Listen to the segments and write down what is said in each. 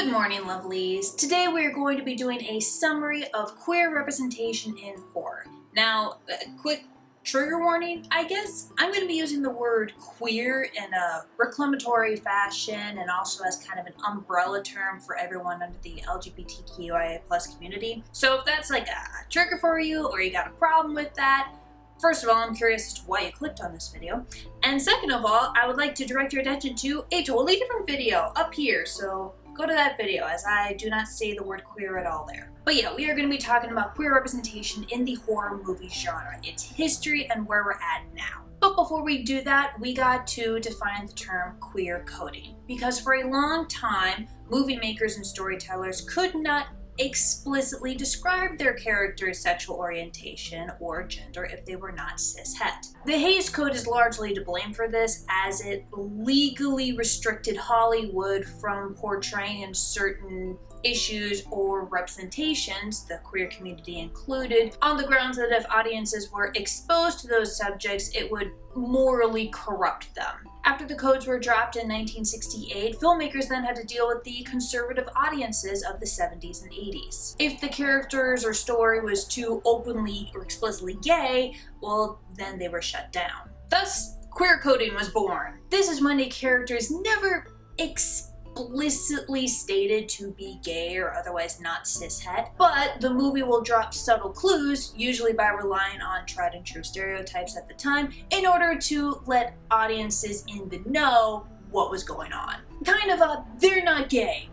Good morning, lovelies. Today we are going to be doing a summary of queer representation in horror. Now, a quick trigger warning, I guess. I'm going to be using the word queer in a reclamatory fashion and also as kind of an umbrella term for everyone under the LGBTQIA+ community. So if that's like a trigger for you or you got a problem with that, first of all, I'm curious as to why you clicked on this video. And second of all, I would like to direct your attention to a totally different video up here. So go to that video, as I do not say the word queer at all there. But yeah, we are going to be talking about queer representation in the horror movie genre, its history, and where we're at now. But before we do that, we got to define the term queer coding. Because for a long time, movie makers and storytellers could not explicitly describe their character's sexual orientation or gender if they were not cis-het. The Hays Code is largely to blame for this, as it legally restricted Hollywood from portraying certain issues or representations, the queer community included, on the grounds that if audiences were exposed to those subjects, it would morally corrupt them. After the codes were dropped in 1968, filmmakers then had to deal with the conservative audiences of the 70s and 80s. If the characters or story was too openly or explicitly gay, well, then they were shut down. Thus, queer coding was born. This is when a character is never explicitly stated to be gay or otherwise not cishet, but the movie will drop subtle clues, usually by relying on tried and true stereotypes at the time, in order to let audiences in the know what was going on. Kind of a they're not gay,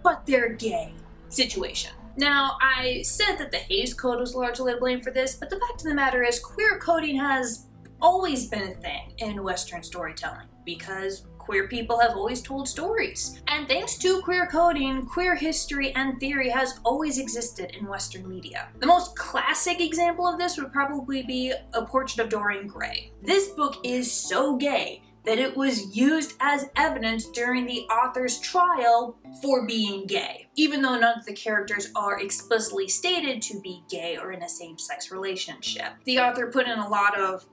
but they're gay situation. Now, I said that the Hays Code was largely to blame for this, but the fact of the matter is queer coding has always been a thing in Western storytelling, because queer people have always told stories. And thanks to queer coding, queer history and theory has always existed in Western media. The most classic example of this would probably be A Picture of Dorian Gray. This book is so gay that it was used as evidence during the author's trial for being gay, even though none of the characters are explicitly stated to be gay or in a same-sex relationship. The author put in a lot of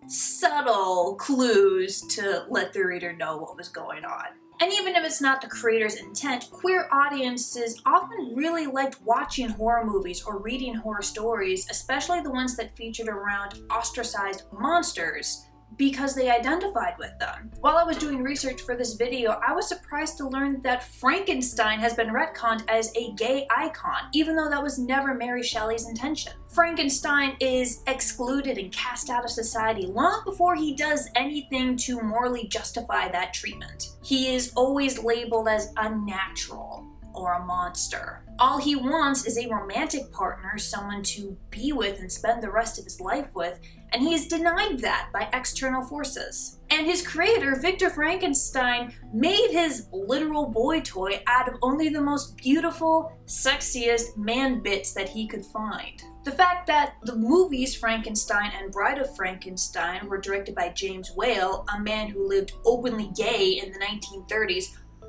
subtle clues to let the reader know what was going on. And even if it's not the creator's intent, queer audiences often really liked watching horror movies or reading horror stories, especially the ones that featured around ostracized monsters, because they identified with them. While I was doing research for this video, I was surprised to learn that Frankenstein has been retconned as a gay icon, even though that was never Mary Shelley's intention. Frankenstein is excluded and cast out of society long before he does anything to morally justify that treatment. He is always labeled as unnatural or a monster. All he wants is a romantic partner, someone to be with and spend the rest of his life with, and he is denied that by external forces. And his creator, Victor Frankenstein, made his literal boy toy out of only the most beautiful, sexiest man bits that he could find. The fact that the movies Frankenstein and Bride of Frankenstein were directed by James Whale, a man who lived openly gay in the 1930s,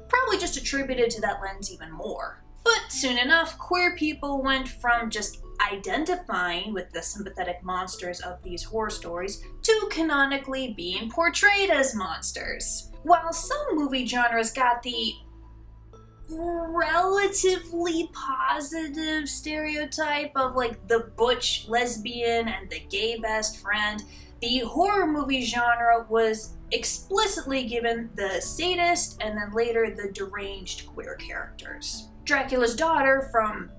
probably just attributed to that lens even more. But soon enough, queer people went from just identifying with the sympathetic monsters of these horror stories to canonically being portrayed as monsters. While some movie genres got the relatively positive stereotype of like the butch lesbian and the gay best friend, the horror movie genre was explicitly given the sadist and then later the deranged queer characters. Draculas Daughter from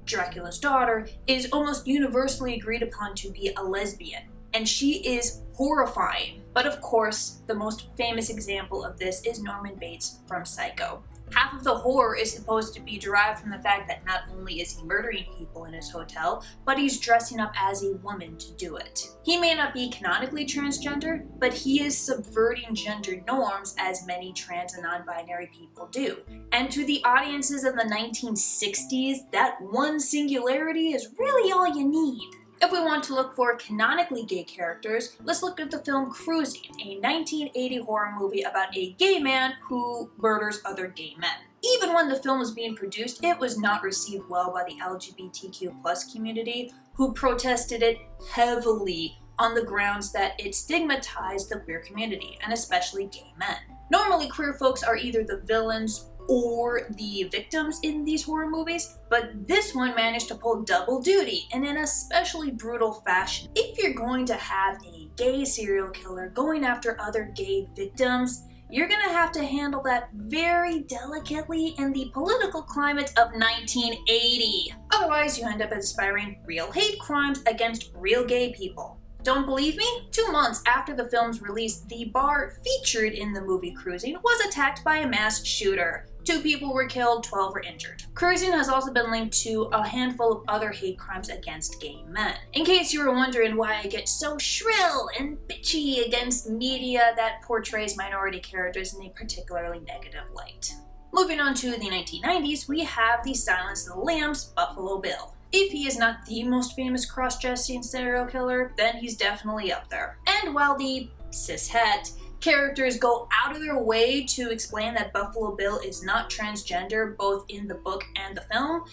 Draculas Daughter is almost universally agreed upon to be a lesbian, and she is horrifying. But of course, the most famous example of this is Norman Bates from Psycho. Half of the horror is supposed to be derived from the fact that not only is he murdering people in his hotel, but he's dressing up as a woman to do it. He may not be canonically transgender, but he is subverting gender norms as many trans and non-binary people do. And to the audiences in the 1960s, that one singularity is really all you need. If we want to look for canonically gay characters, let's look at the film Cruisin, a 1980 horror movie about a gay man who murders other gay men. Even when the film was being produced, it was not received well by the LGBTQ+ community, who protested it heavily on the grounds that it stigmatized the queer community, and especially gay men. Normally, queer folks are either the villains or the victims in these horror movies, but this one managed to pull double duty and in an especially brutal fashion. If you're going to have a gay serial killer going after other gay victims, you're gonna have to handle that very delicately in the political climate of 1980. Otherwise, you end up inspiring real hate crimes against real gay people. Don't believe me? 2 months after the film's release, the bar featured in the movie Cruisin was attacked by a mass shooter. 2 people were killed, 12 were injured. Cruisin has also been linked to a handful of other hate crimes against gay men. In case you were wondering why I get so shrill and bitchy against media that portrays minority characters in a particularly negative light. Moving on to the 1990s, we have the Silence of the Lambs' Buffalo Bill. If he is not the most famous cross-dressing serial killer, then he's definitely up there. And while the cishet characters go out of their way to explain that Buffalo Bill is not transgender both in the book and the film,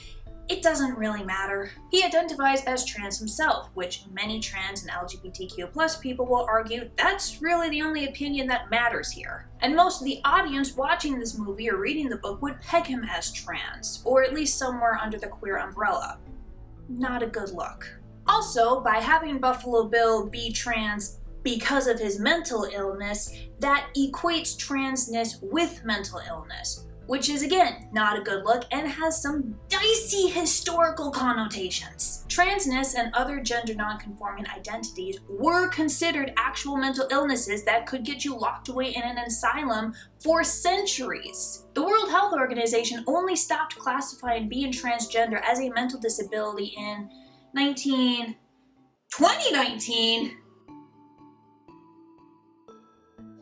it doesn't really matter. He identifies as trans himself, which many trans and LGBTQ+ people will argue that's really the only opinion that matters here. And most of the audience watching this movie or reading the book would peg him as trans, or at least somewhere under the queer umbrella. Not a good look. Also, by having Buffalo Bill be trans because of his mental illness, that equates transness with mental illness, which is again not a good look and has some dicey historical connotations. Transness and other gender non-conforming identities were considered actual mental illnesses that could get you locked away in an asylum for centuries. The World Health Organization only stopped classifying being transgender as a mental disability in 2019.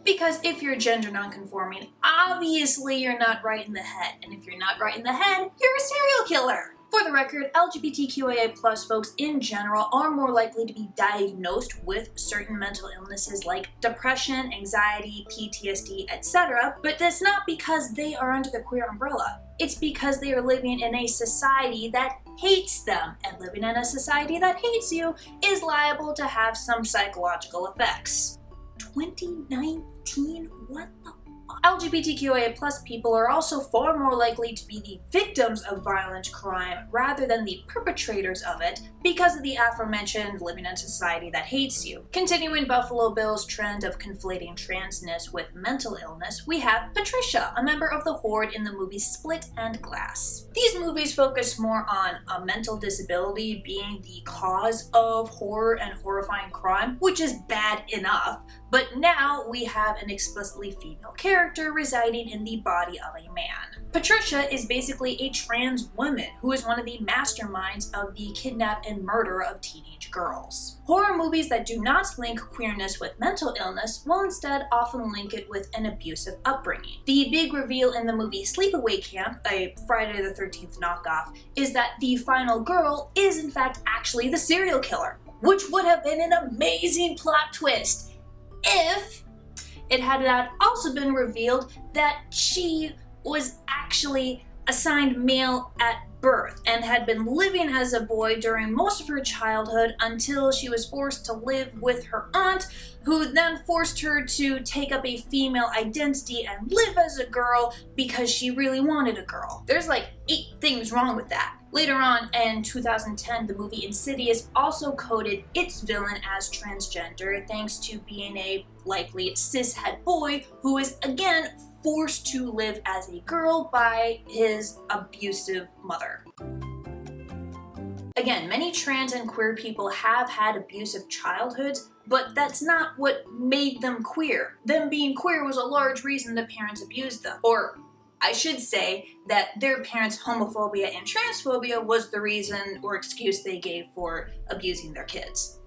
Because if you're gender non-conforming, obviously you're not right in the head. And if you're not right in the head, you're a serial killer. For the record, LGBTQIA+ folks in general are more likely to be diagnosed with certain mental illnesses like depression, anxiety, PTSD, etc. But that's not because they are under the queer umbrella. It's because they are living in a society that hates them. And living in a society that hates you is liable to have some psychological effects. 2019? What the fuck? LGBTQIA+ people are also far more likely to be the victims of violent crime rather than the perpetrators of it because of the aforementioned living in a society that hates you. Continuing Buffalo Bill's trend of conflating transness with mental illness, we have Patricia, a member of the Horde in the movies Split and Glass. These movies focus more on a mental disability being the cause of horror and horrifying crime, which is bad enough, but now we have an explicitly female character residing in the body of a man. Patricia is basically a trans woman who is one of the masterminds of the kidnap and murder of teenage girls. Horror movies that do not link queerness with mental illness will instead often link it with an abusive upbringing. The big reveal in the movie Sleepaway Camp, a Friday the 13th knockoff, is that the final girl is in fact actually the serial killer, which would have been an amazing plot twist if it had not also been revealed that she was actually assigned male at birth and had been living as a boy during most of her childhood until she was forced to live with her aunt, who then forced her to take up a female identity and live as a girl because she really wanted a girl. There's like 8 things wrong with that. Later on, in 2010, the movie Insidious also coded its villain as transgender thanks to being a likely cishet boy who is again forced to live as a girl by his abusive mother. Again, many trans and queer people have had abusive childhoods, but that's not what made them queer. Them being queer was a large reason the parents abused them. Or I should say that their parents' homophobia and transphobia was the reason or excuse they gave for abusing their kids.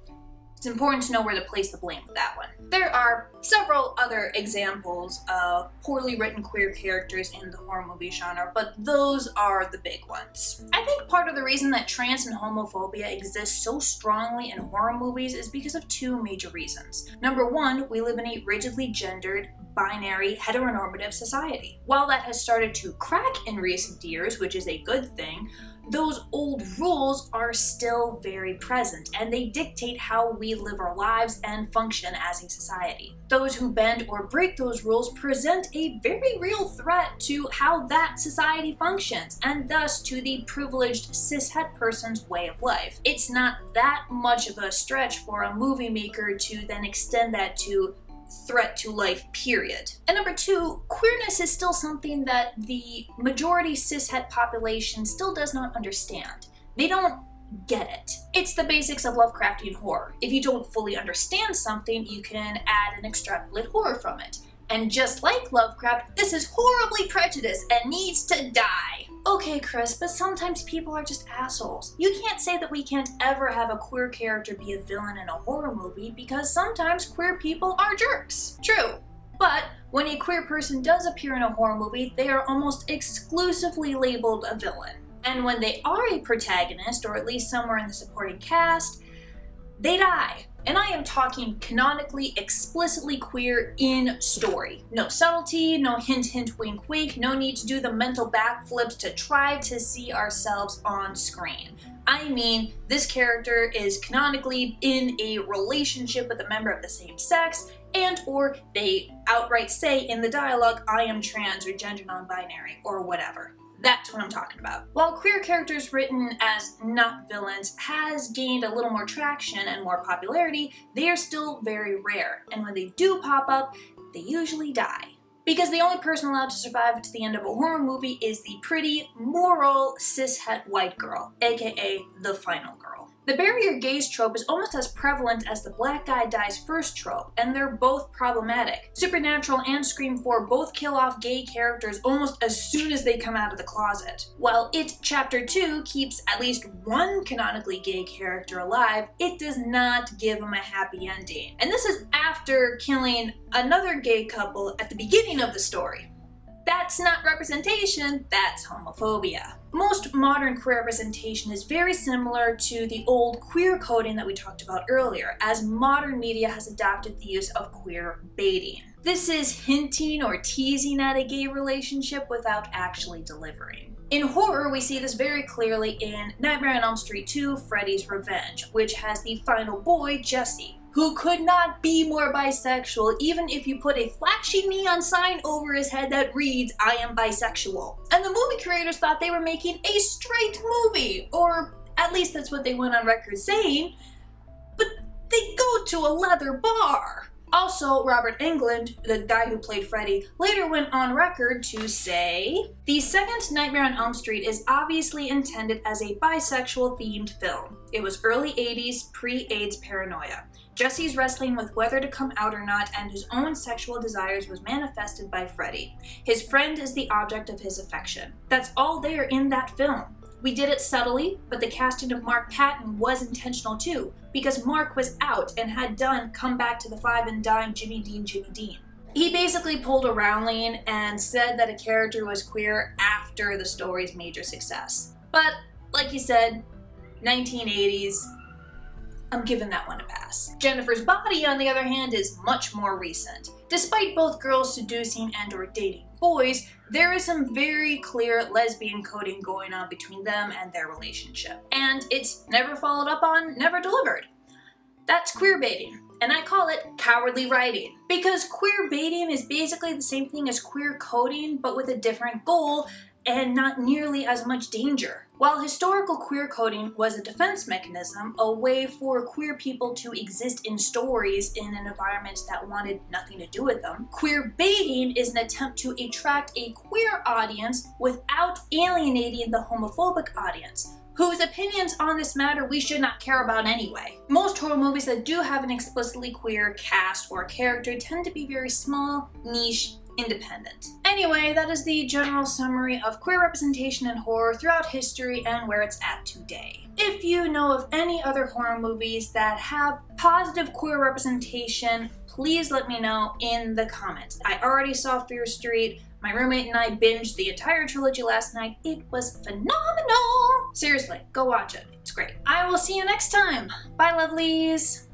It's important to know where to place the blame with that one. There are several other examples of poorly written queer characters in the horror movie genre, but those are the big ones. I think part of the reason that trans and homophobia exists so strongly in horror movies is because of 2 major reasons. Number 1, we live in a rigidly gendered, binary, heteronormative society. While that has started to crack in recent years, which is a good thing, those old rules are still very present, and they dictate how we live our lives and function as a society. Those who bend or break those rules present a very real threat to how that society functions, and thus to the privileged cishet person's way of life. It's not that much of a stretch for a movie maker to then extend that to threat to life, period. And number two, queerness is still something that the majority cishet population still does not understand. They don't get it. It's the basics of Lovecraftian horror. If you don't fully understand something, you can add and extrapolate horror from it. And just like Lovecraft, this is horribly prejudiced and needs to die. Okay, Chris, but sometimes people are just assholes. You can't say that we can't ever have a queer character be a villain in a horror movie because sometimes queer people are jerks. True. But when a queer person does appear in a horror movie, they are almost exclusively labeled a villain. And when they are a protagonist, or at least somewhere in the supporting cast, they die. And I am talking canonically, explicitly queer in story. No subtlety, no hint hint wink wink, no need to do the mental backflips to try to see ourselves on screen. I mean, this character is canonically in a relationship with a member of the same sex, and or they outright say in the dialogue, I am trans or gender non-binary or whatever. That's what I'm talking about. While queer characters written as not villains has gained a little more traction and more popularity, they are still very rare, and when they do pop up, they usually die. Because the only person allowed to survive to the end of a horror movie is the pretty, moral, cishet white girl, aka the final girl. The bury your gays trope is almost as prevalent as the black guy dies first trope, and they're both problematic. Supernatural and Scream 4 both kill off gay characters almost as soon as they come out of the closet. While It Chapter 2 keeps at least one canonically gay character alive, it does not give them a happy ending. And this is after killing another gay couple at the beginning of the story. That's not representation, that's homophobia. Most modern queer representation is very similar to the old queer coding that we talked about earlier, as modern media has adopted the use of queer baiting. This is hinting or teasing at a gay relationship without actually delivering. In horror, we see this very clearly in Nightmare on Elm Street 2: Freddy's Revenge, which has the final boy, Jesse, who could not be more bisexual even if you put a flashy neon sign over his head that reads, I am bisexual. And the movie creators thought they were making a straight movie, or at least that's what they went on record saying, but they go to a leather bar. Also, Robert Englund, the guy who played Freddy, later went on record to say, the second Nightmare on Elm Street is obviously intended as a bisexual-themed film. It was early 80s, pre-AIDS paranoia. Jesse's wrestling with whether to come out or not and his own sexual desires was manifested by Freddy. His friend is the object of his affection. That's all there in that film. We did it subtly, but the casting of Mark Patton was intentional too, because Mark was out and had done Come Back to the Five and Dime Jimmy Dean, Jimmy Dean. He basically pulled a Rowling and said that a character was queer after the story's major success. But, like he said, 1980s, I'm giving that one a pass. Jennifer's Body, on the other hand, is much more recent. Despite both girls seducing and or dating boys, there is some very clear lesbian coding going on between them and their relationship. And it's never followed up on, never delivered. That's queer baiting, and I call it cowardly writing. Because queer baiting is basically the same thing as queer coding, but with a different goal and not nearly as much danger. While historical queer coding was a defense mechanism, a way for queer people to exist in stories in an environment that wanted nothing to do with them, queer baiting is an attempt to attract a queer audience without alienating the homophobic audience, whose opinions on this matter we should not care about anyway. Most horror movies that do have an explicitly queer cast or character tend to be very small, niche, independent. Anyway, that is the general summary of queer representation in horror throughout history and where it's at today. If you know of any other horror movies that have positive queer representation, please let me know in the comments. I already saw Fear Street. My roommate and I binged the entire trilogy last night. It was phenomenal! Seriously, go watch it. It's great. I will see you next time. Bye, lovelies!